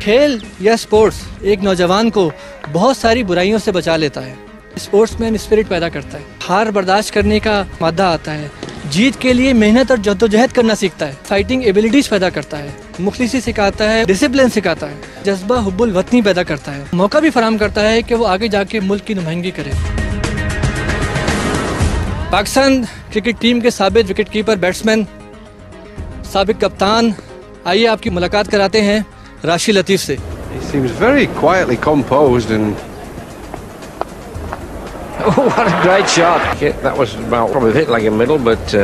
खेल या स्पोर्ट्स एक नौजवान को बहुत सारी बुराइयों से बचा लेता है। स्पोर्ट्समैन स्पिरिट पैदा करता है, हार बर्दाश्त करने का मादा आता है, जीत के लिए मेहनत और जद्दोजहद करना सीखता है, फाइटिंग एबिलिटीज पैदा करता है, मुखलिसी सिखाता है, डिसिप्लिन सिखाता है, जज्बा हुब्बुल वतनी पैदा करता है, मौका भी फराहम करता है कि वो आगे जाके मुल्क की नुमाइंदगी करे। पाकिस्तान क्रिकेट टीम के साबिक विकेट कीपर बैट्समैन, साबिक कप्तान, आइए आपकी मुलाकात कराते हैं राशिद लतीफ़ से। He seems very quietly composed and oh, what a great shot. That was probably hit like a middle, but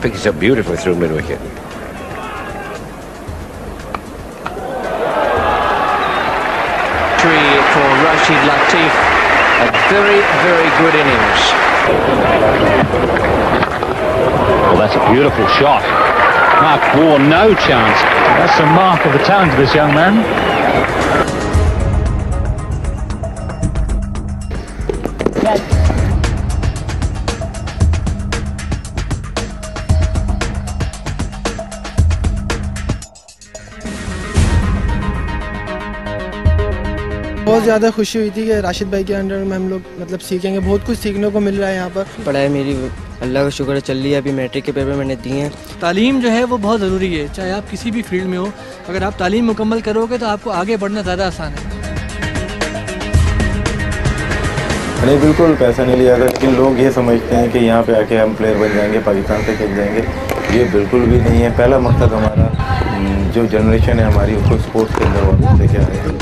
picks it up beautifully through mid-wicket. For Rashid Latif, a very, very good innings. Well, that's a beautiful shot. Mark Waugh, no chance. That's the mark of the talent of this young man. बहुत ज़्यादा खुशी हुई थी कि राशिद भाई के under में हम लोग सीखेंगे, बहुत कुछ सीखने को मिल रहा है यहाँ पर। पढ़ाई मेरी अल्लाह का शुक्र चल रही है, अभी मैट्रिक के पेपर मैंने दिए हैं। तालीम जो है वो बहुत ज़रूरी है, चाहे आप किसी भी फील्ड में हो। अगर आप तालीम मुकम्मल करोगे तो आपको आगे बढ़ना ज़्यादा आसान है। नहीं, बिल्कुल पैसा नहीं लिया था, लेकिन लोग ये समझते हैं कि यहाँ पे आके हम प्लेयर बन जाएंगे, पाकिस्तान से खेल जाएंगे। ये बिल्कुल भी नहीं है। पहला मकसद हमारा जो जनरेशन है हमारी, उसको स्पोर्ट्स के अंदर वापस लेके आए हैं।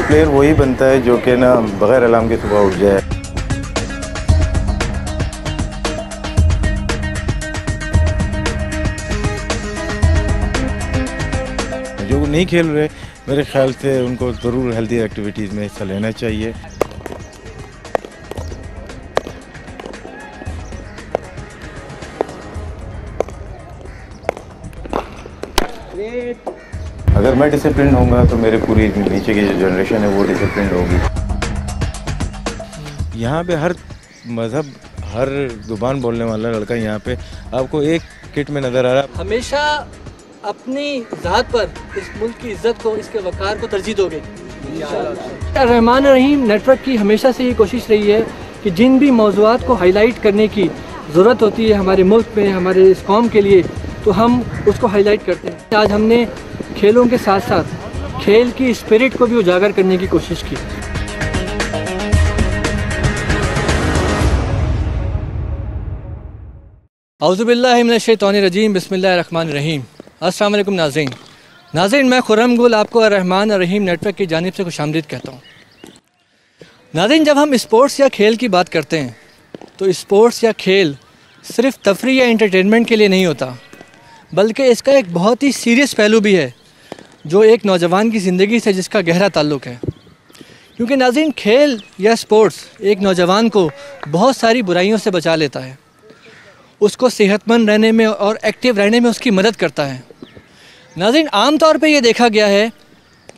प्लेयर वही बनता है जो कि ना बगैर अलार्म के सुबह उठ जाए। जो नहीं खेल रहे, मेरे ख्याल से उनको ज़रूर हेल्दी एक्टिविटीज़ में हिस्सा लेना चाहिए। अगर मैं डिसिप्लिन होऊंगा तो मेरे पूरी नीचे की जो जनरेशन है वो डिसिप्लिन होगी। यहाँ पे हर मज़हब, हर ज़ुबान बोलने वाला लड़का यहाँ पे आपको एक किट में नज़र आ रहा है। हमेशा अपनी ज़ात पर इस मुल्क की इज़्ज़त को, इसके वक़ार को तरजीह दोगे। रहमान रहीम नेटवर्क की हमेशा से ये कोशिश रही है कि जिन भी मौज़ूआत को हाईलाइट करने की ज़रूरत होती है हमारे मुल्क में, हमारे इस कौम के लिए, तो हम उसको हाईलाइट करते हैं। आज हमने खेलों के साथ साथ खेल की स्पिरिट को भी उजागर करने की कोशिश की। औज़ुबिल्लाहि मिनश्शैतानिर्रजीम, बिस्मिल्लाहिर्रहमानिर्रहीम। अस्सलाम वालेकुम नाज़रीन, मैं खुर्रम गुल आपको अर्रहमान अर्रहीम नेटवर्क की जानिब से खुशामदीद कहता हूँ। नाज़रीन, जब हम स्पोर्ट्स या खेल की बात करते हैं तो स्पोर्ट्स या खेल सिर्फ तफरीह या एंटरटेनमेंट के लिए नहीं होता, बल्कि इसका एक बहुत ही सीरियस पहलू भी है जो एक नौजवान की ज़िंदगी से जिसका गहरा ताल्लुक़ है। क्योंकि नाज़रीन, खेल या स्पोर्ट्स एक नौजवान को बहुत सारी बुराइयों से बचा लेता है, उसको सेहतमंद रहने में और एक्टिव रहने में उसकी मदद करता है। नाज़रीन, आम तौर पे ये देखा गया है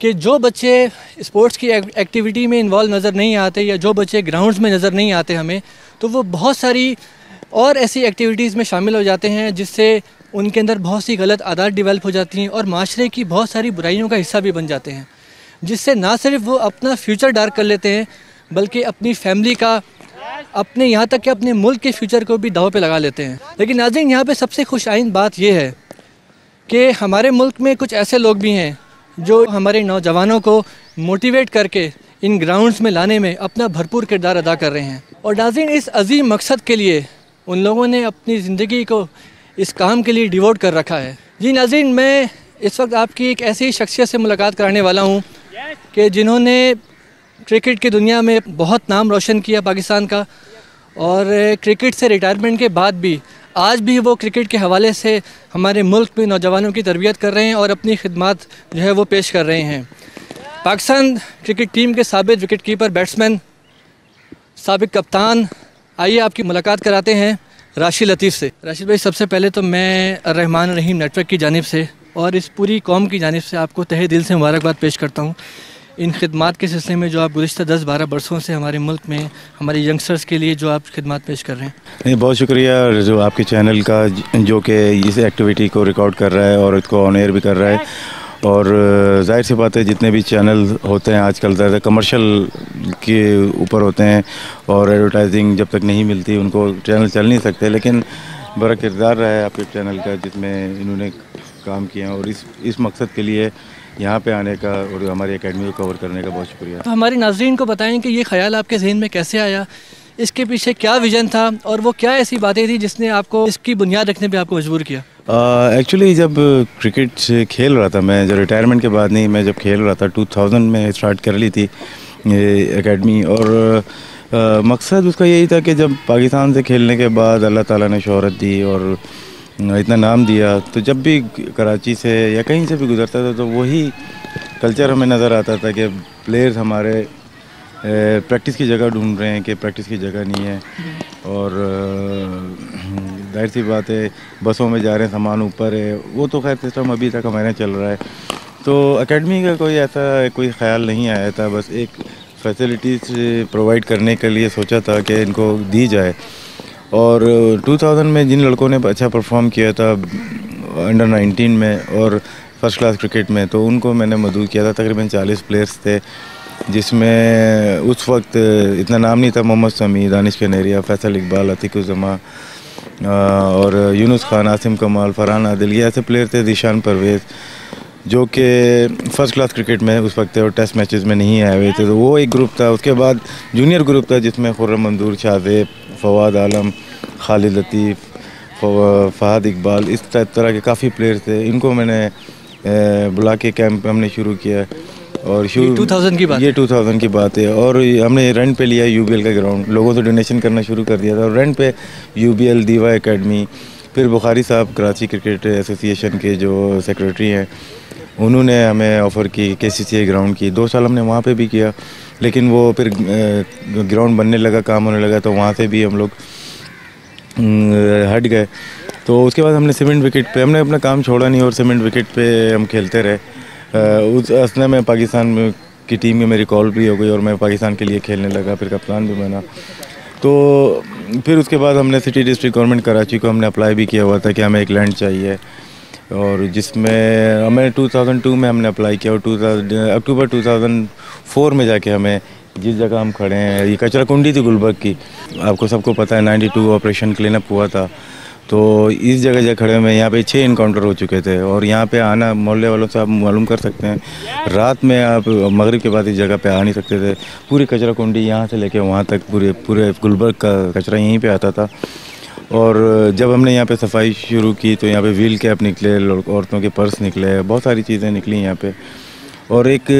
कि जो बच्चे स्पोर्ट्स की एक्टिविटी में इन्वॉल्व नज़र नहीं आते या जो बच्चे ग्राउंड्स में नज़र नहीं आते हमें, तो वो बहुत सारी और ऐसी एक्टिविटीज़ में शामिल हो जाते हैं जिससे उनके अंदर बहुत सी गलत आदत डेवलप हो जाती हैं और माशरे की बहुत सारी बुराइयों का हिस्सा भी बन जाते हैं, जिससे ना सिर्फ वो अपना फ्यूचर डार्क कर लेते हैं बल्कि अपनी फैमिली का, अपने यहाँ तक कि अपने मुल्क के फ्यूचर को भी दाव पे लगा लेते हैं। लेकिन नाज़रीन, यहाँ पे सबसे खुशआइन बात यह है कि हमारे मुल्क में कुछ ऐसे लोग भी हैं जो हमारे नौजवानों को मोटिवेट करके इन ग्राउंड्स में लाने में अपना भरपूर किरदार अदा कर रहे हैं। और नाज़रीन, इस अजीम मकसद के लिए उन लोगों ने अपनी ज़िंदगी को इस काम के लिए डिवोट कर रखा है। जी नाज़रीन, मैं इस वक्त आपकी एक ऐसी शख्सियत से मुलाकात कराने वाला हूँ कि जिन्होंने क्रिकेट की दुनिया में बहुत नाम रोशन किया पाकिस्तान का, और क्रिकेट से रिटायरमेंट के बाद भी आज भी वो क्रिकेट के हवाले से हमारे मुल्क में नौजवानों की तरबियत कर रहे हैं और अपनी खिदमत जो है वो पेश कर रहे हैं। पाकिस्तान क्रिकेट टीम के साबिक विकेट कीपर, बैट्समैन, साबिक कप्तान, आइए आपकी मुलाकात कराते हैं राशिद लतीफ़ से। राशिद भाई, सबसे पहले तो मैं अर्रहमान रहीम नेटवर्क की जानिब से और इस पूरी कौम की जानिब से आपको तहे दिल से मुबारकबाद पेश करता हूँ इन खिदमात के सिलसिले में जो आप गुज़िश्ता 10-12 बरसों से हमारे मुल्क में हमारे यंगस्टर्स के लिए जो आप खिदमात पेश कर रहे हैं। नहीं, बहुत शुक्रिया जो आपके चैनल का जो कि इस एक्टिविटी को रिकॉर्ड कर रहा है और इसको ऑन एयर भी कर रहा है। और जाहिर सी बात है जितने भी चैनल होते हैं आजकल ज़्यादा कमर्शियल के ऊपर होते हैं और एडवर्टाइजिंग जब तक नहीं मिलती उनको चैनल चल नहीं सकते, लेकिन बड़ा किरदार रहा है आपके चैनल का जिसमें इन्होंने काम किया और इस मकसद के लिए यहाँ पे आने का और हमारी एकेडमी को कवर करने का बहुत शुक्रिया। तो हमारे नाज़रीन को बताएं कि ये ख्याल आपके जहन में कैसे आया, इसके पीछे क्या विजन था और वो क्या ऐसी बातें थी जिसने आपको इसकी बुनियाद रखने पे आपको मजबूर किया? एक्चुअली जब क्रिकेट खेल रहा था मैं, जब रिटायरमेंट के बाद नहीं, मैं जब खेल रहा था 2000 में स्टार्ट कर ली थी एकेडमी। और मकसद उसका यही था कि जब पाकिस्तान से खेलने के बाद अल्लाह ताला ने शोहरत दी और इतना नाम दिया, तो जब भी कराची से या कहीं से भी गुजरता था तो वही कल्चर हमें नज़र आता था कि प्लेयर्स हमारे प्रैक्टिस की जगह ढूंढ रहे हैं कि प्रैक्टिस की जगह नहीं है। और जाहिर सी बात है बसों में जा रहे हैं, सामान ऊपर है, वो तो खैर सिस्टम अभी तक हमारे चल रहा है। तो एकेडमी का कोई ख्याल नहीं आया था, बस एक फैसिलिटीज़ प्रोवाइड करने के लिए सोचा था कि इनको दी जाए। और 2000 में जिन लड़कों ने अच्छा परफॉर्म किया था अंडर 19 में और फर्स्ट क्लास क्रिकेट में, तो उनको मैंने मदऊ किया था। तकरीबन 40 प्लेयर्स थे जिसमें उस वक्त इतना नाम नहीं था। मोहम्मद शमी, दानिश कनेरिया, फैसल इकबाल, अतीकुज़्ज़मा और यूनुस खान, आसिम कमाल, फरहान आदिल, ये ऐसे प्लेयर थे, ज़ीशान परवेज़, जो कि फ़र्स्ट क्लास क्रिकेट में उस वक्त थे और टेस्ट मैचेस में नहीं आए हुए थे। तो वो एक ग्रुप था। उसके बाद जूनियर ग्रुप था जिसमें खुर्रम मंजूर, शाहज़ेब, फवाद आलम, खालिद लतीफ़, फ़हद इकबाल, इस तरह के काफ़ी प्लेयर थे। इनको मैंने बुला के कैंप हमने शुरू किया और ये 2000 की बात, ये 2000 की बात है। और हमने रेंट पे लिया यूबीएल का ग्राउंड, लोगों से डोनेशन करना शुरू कर दिया था और रेंट पे यूबीएल, दीवा एकेडमी। फिर बुखारी साहब कराची क्रिकेट एसोसिएशन के जो सेक्रेटरी हैं, उन्होंने हमें ऑफ़र की केसीसीए ग्राउंड की। 2 साल हमने वहाँ पे भी किया, लेकिन वो फिर ग्राउंड बनने लगा, काम होने लगा, तो वहाँ से भी हम लोग हट गए। तो उसके बाद हमने सीमेंट विकेट पे हमने अपना काम छोड़ा नहीं और सीमेंट विकेट पे हम खेलते रहे। उस असना में पाकिस्तान में की टीम में मेरी कॉल भी हो गई और मैं पाकिस्तान के लिए खेलने लगा, फिर कप्तान भी बना। तो फिर उसके बाद हमने सिटी डिस्ट्रिक्ट गवर्नमेंट कराची को हमने अप्लाई भी किया हुआ था कि हमें एक लैंड चाहिए, और जिसमें हमें 2002 में हमने अप्लाई किया और अक्टूबर 2004 में जाके हमें जिस जगह हम खड़े हैं, ये कचरा कुंडी थी गुलबर्ग की, आपको सबको पता है, 92 ऑपरेशन क्लीनअप हुआ था। तो इस जगह खड़े में यहाँ पे 6 इनकाउंटर हो चुके थे और यहाँ पे आना मोहल्ले वालों से आप मालूम कर सकते हैं, रात में आप मगरिब के बाद इस जगह पे आ नहीं सकते थे। पूरी कचरा कुंडी यहाँ से लेके वहाँ तक पूरे गुलबर्ग का कचरा यहीं पे आता था। और जब हमने यहाँ पे सफाई शुरू की तो यहाँ पे व्हील कैप निकले, औरतों के पर्स निकले, बहुत सारी चीज़ें निकली यहाँ पे। और एक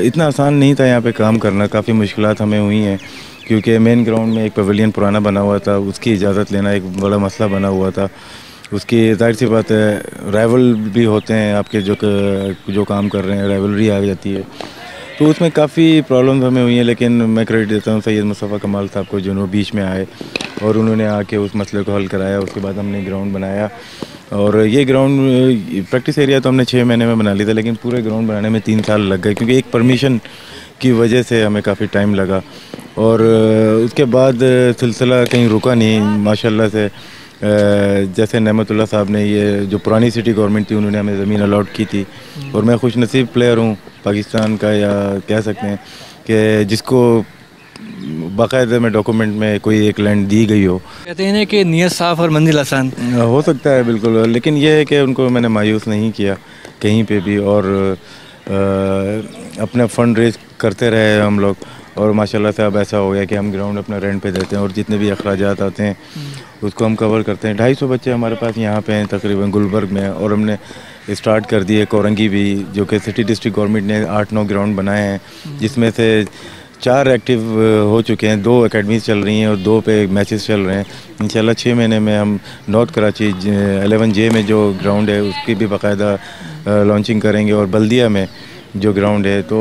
इतना आसान नहीं था यहाँ पे काम करना, काफ़ी मुश्किलात हमें हुई हैं, क्योंकि मेन ग्राउंड में एक पवेलियन पुराना बना हुआ था, उसकी इजाज़त लेना एक बड़ा मसला बना हुआ था। उसकी जाहिर सी बात है राइवल भी होते हैं आपके जो काम कर रहे हैं, राइवलरी आ जाती है, तो उसमें काफ़ी प्रॉब्लम्स हमें हुई हैं। लेकिन मैं क्रेडिट देता हूँ सैयद मुस्तफ़ा कमाल साहब को, जो बीच में आए और उन्होंने आके उस मसले को हल कराया। उसके बाद हमने ग्राउंड बनाया और ये ग्राउंड प्रैक्टिस एरिया तो हमने 6 महीने में बना लिया था, लेकिन पूरे ग्राउंड बनाने में 3 साल लग गए, क्योंकि एक परमिशन की वजह से हमें काफ़ी टाइम लगा। और उसके बाद सिलसिला कहीं रुका नहीं, माशाल्लाह से। जैसे नेमतुल्लाह साहब ने, ये जो पुरानी सिटी गवर्नमेंट थी, उन्होंने हमें ज़मीन अलॉट की थी और मैं खुश नसीब प्लेयर हूँ पाकिस्तान का, या कह सकते हैं कि जिसको बाकायदा में डॉक्यूमेंट में कोई एक लैंड दी गई हो। कहते हैं कि नियत साफ़ और मंजिल आसान। हो सकता है बिल्कुल, लेकिन यह है कि उनको मैंने मायूस नहीं किया कहीं पे भी, और अपना फ़ंड रेज करते रहे हम लोग। और माशाल्लाह से अब ऐसा हो गया कि हम ग्राउंड अपना रेंट पे देते हैं और जितने भी अखराजात आते हैं उसको हम कवर करते हैं। 250 बच्चे हमारे पास यहाँ पे हैं तकरीबन गुलबर्ग में, और हमने स्टार्ट कर दिए कोरंगी भी, जो कि सिटी डिस्ट्रिक्ट गवर्नमेंट ने 8-9 ग्राउंड बनाए हैं, जिसमें से 4 एक्टिव हो चुके हैं, 2 एकेडमीज चल रही हैं और 2 पे मैचेस चल रहे हैं। इंशाल्लाह 6 महीने में हम नॉर्थ कराची 11J में जो ग्राउंड है उसकी भी बाकायदा लॉन्चिंग करेंगे, और बल्दिया में जो ग्राउंड है। तो